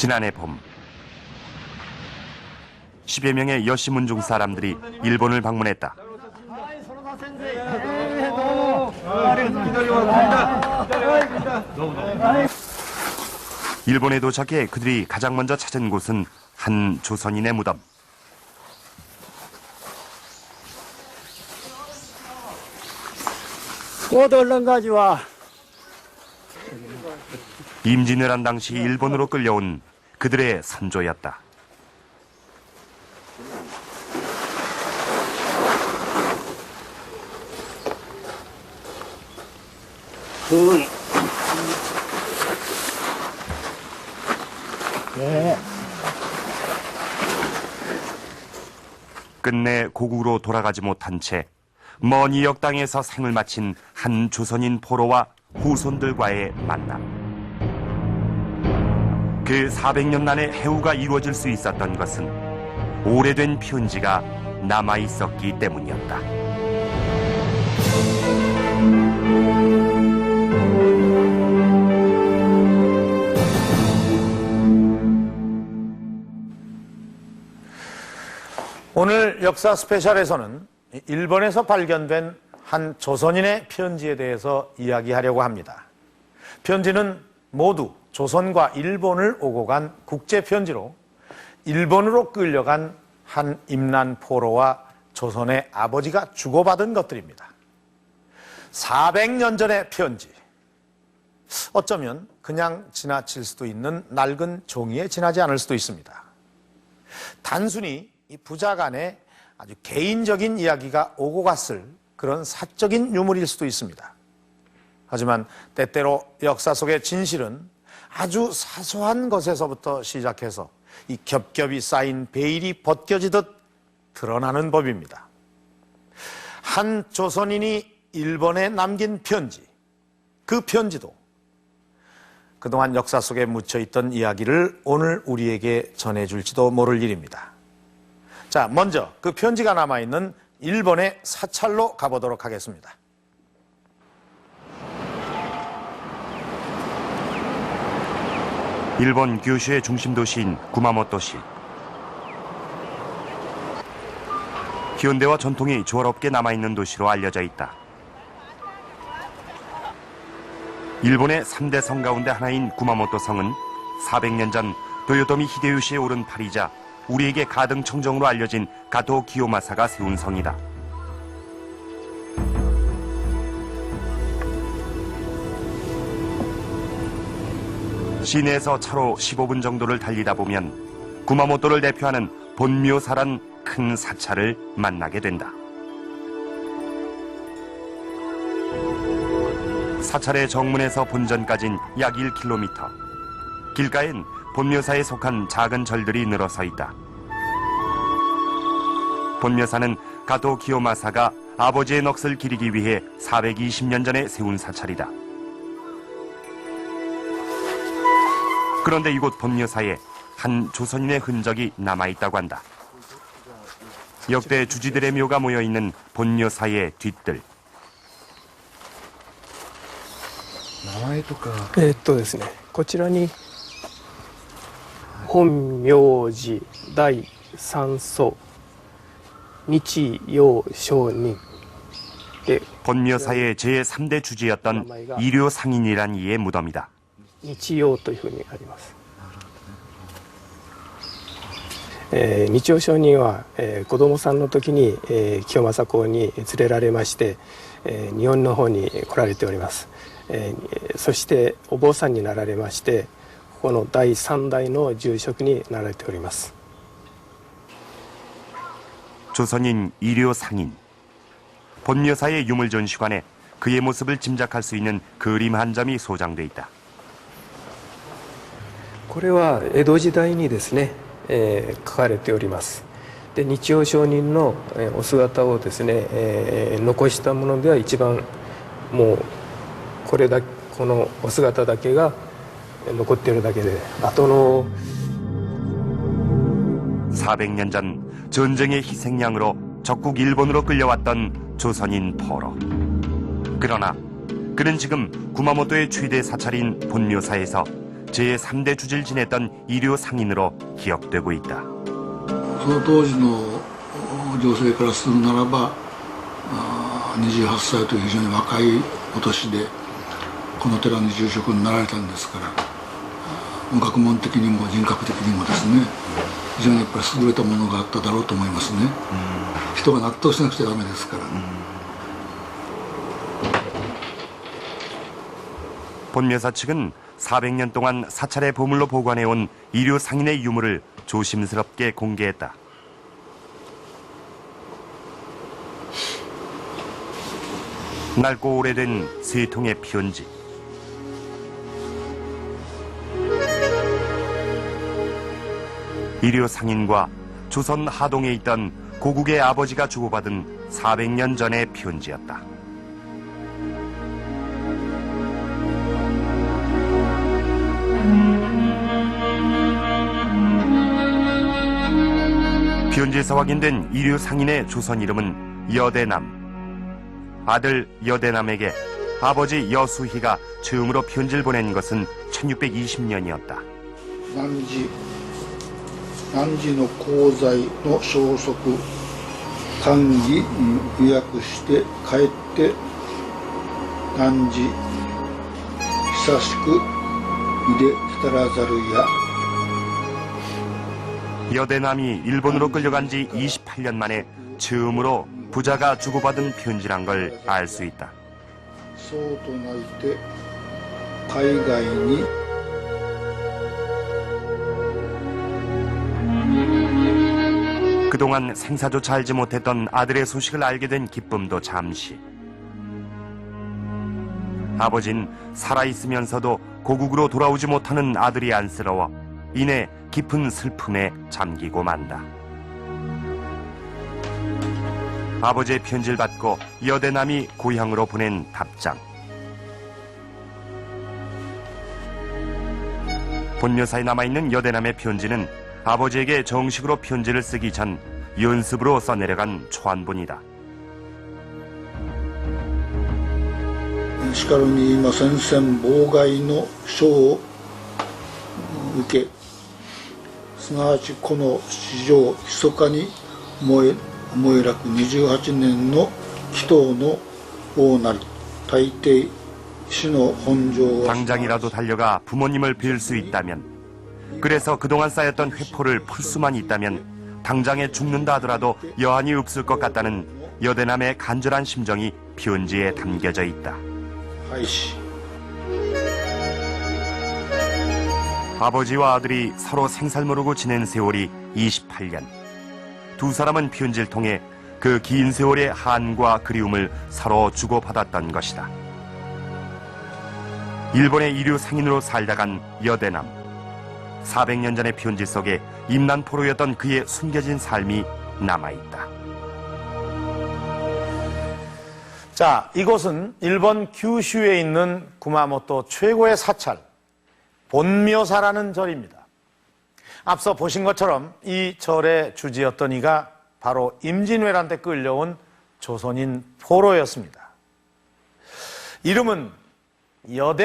지난해 봄 10여 명의 여시문중 사람들이 일본을 방문했다. 일본에 도착해 그들이 가장 먼저 찾은 곳은 한 조선인의 무덤. 모두 얼른 가져와. 임진왜란 한 당시 일본으로 끌려온 그들의 선조였다. 네. 끝내 고국으로 돌아가지 못한 채 먼 이역 땅에서 생을 마친 한 조선인 포로와 후손들과의 만남. 그 400년간의 해후가 이루어질 수 있었던 것은 오래된 편지가 남아있었기 때문이었다. 오늘 역사 스페셜에서는 일본에서 발견된 한 조선인의 편지에 대해서 이야기하려고 합니다. 편지는 모두 조선과 일본을 오고 간 국제편지로 일본으로 끌려간 한 임난 포로와 조선의 아버지가 주고받은 것들입니다. 400년 전의 편지. 어쩌면 그냥 지나칠 수도 있는 낡은 종이에 지나지 않을 수도 있습니다. 단순히 이 부자 간의 아주 개인적인 이야기가 오고 갔을 그런 사적인 유물일 수도 있습니다. 하지만 때때로 역사 속의 진실은 아주 사소한 것에서부터 시작해서 이 겹겹이 쌓인 베일이 벗겨지듯 드러나는 법입니다. 한 조선인이 일본에 남긴 편지, 그 편지도 그동안 역사 속에 묻혀있던 이야기를 오늘 우리에게 전해줄지도 모를 일입니다. 자, 먼저 그 편지가 남아있는 일본의 사찰로 가보도록 하겠습니다. 일본 규슈의 중심 도시인 구마모토시. 현대와 전통이 조화롭게 남아있는 도시로 알려져 있다. 일본의 3대 성 가운데 하나인 구마모토 성은 400년 전 도요토미 히데요시의 오른팔이자 우리에게 가등청정으로 알려진 가토 기요마사가 세운 성이다. 시내에서 차로 15분 정도를 달리다 보면 구마모토를 대표하는 본묘사란 큰 사찰을 만나게 된다. 사찰의 정문에서 본전까진 약 1km. 길가엔 본묘사에 속한 작은 절들이 늘어서 있다. 본묘사는 가토 기요마사가 아버지의 넋을 기리기 위해 420년 전에 세운 사찰이다. 그런데 이곳 본묘사에 한 조선인의 흔적이 남아있다고 한다. 역대 주지들의 묘가 모여있는 본묘사의 뒤뜰. 名前とかですね、こちらに本名字第三祖日曜上人で 본묘사의 제3대 주지였던 이료 상인이란 이의 무덤이다. 日曜というふうにあります。日曜上人は、子供さんの時に、清正公に連れられまして、日本の方に来られております。そしてお坊さんになられまして、この第3代の住職になられております。 조선인 이료 상인. 본묘사의 유물 전시관에 그의 모습을 짐작할 수 있는 그림 한 점이 소장돼 있다. これは江戸時代にですね、書かれております。で、日曜上人の、お姿をですね、残したものでは一番もうこのお姿だけが残っているだけで、後の 400년 전 전쟁의 희생양으로 적국 일본으로 끌려왔던 조선인 포로. 그러나 그는 지금 구마모토의 최대 사찰인 본묘사에서 제3대 주지를 지냈던 이류 상인으로 기억되고 있다. その当時の情勢からするならば28歳という非常に若いお年でこの寺に住職になられたんですから学問的にも人格的にもですね非常にやっぱり優れたものがあっただろうと思いますね。人が納得しなくちゃダメですから。 본묘사 측은 400년 동안 사찰의 보물로 보관해온 이류 상인의 유물을 조심스럽게 공개했다. 낡고 오래된 세 통의 편지. 이류 상인과 조선 하동에 있던 고국의 아버지가 주고받은 400년 전의 편지였다. 편지에서 확인된 이류 상인의 조선 이름은 여대남. 아들 여대남에게 아버지 여수희가 처음으로 편지를 보낸 것은 1620년이었다. 汝の功罪の消息歓喜予約して帰って汝久しくいできたらざるや 여대남이 일본으로 끌려간 지 28년 만에 처음으로 부자가 주고받은 편지란 걸 알 수 있다. そうとなりて海外に 그동안 생사조차 알지 못했던 아들의 소식을 알게 된 기쁨도 잠시. 아버진 살아있으면서도 고국으로 돌아오지 못하는 아들이 안쓰러워 이내 깊은 슬픔에 잠기고 만다. 아버지의 편지를 받고 여대남이 고향으로 보낸 답장. 본묘사에 남아있는 여대남의 편지는 아버지에게 정식으로 편지를 쓰기 전 연습으로 써내려간 초안본이다. しかるに今戦線妨害の書を受けすなわちこの史上密かに思え楽28年の祈祷の王なり大抵死の本性は 당장이라도 달려가 부모님을 뵐 수 있다면 그래서 그동안 쌓였던 회포를 풀 수만 있다면 당장에 죽는다 하더라도 여한이 없을 것 같다는 여대남의 간절한 심정이 편지에 담겨져 있다. 廃止 아버지와 아들이 서로 생살 모르고 지낸 세월이 28년. 두 사람은 편지를 통해 그 긴 세월의 한과 그리움을 서로 주고받았던 것이다. 일본의 이류 상인으로 살다 간 여대남. 400년 전의 편지 속에 임난포로였던 그의 숨겨진 삶이 남아있다. 자, 이곳은 일본 규슈에 있는 구마모토 최고의 사찰, 본묘사라는 절입니다. 앞서 보신 것처럼 이 절의 주지였던 이가 바로 임진왜란 때 끌려온 조선인 포로였습니다. 이름은 여대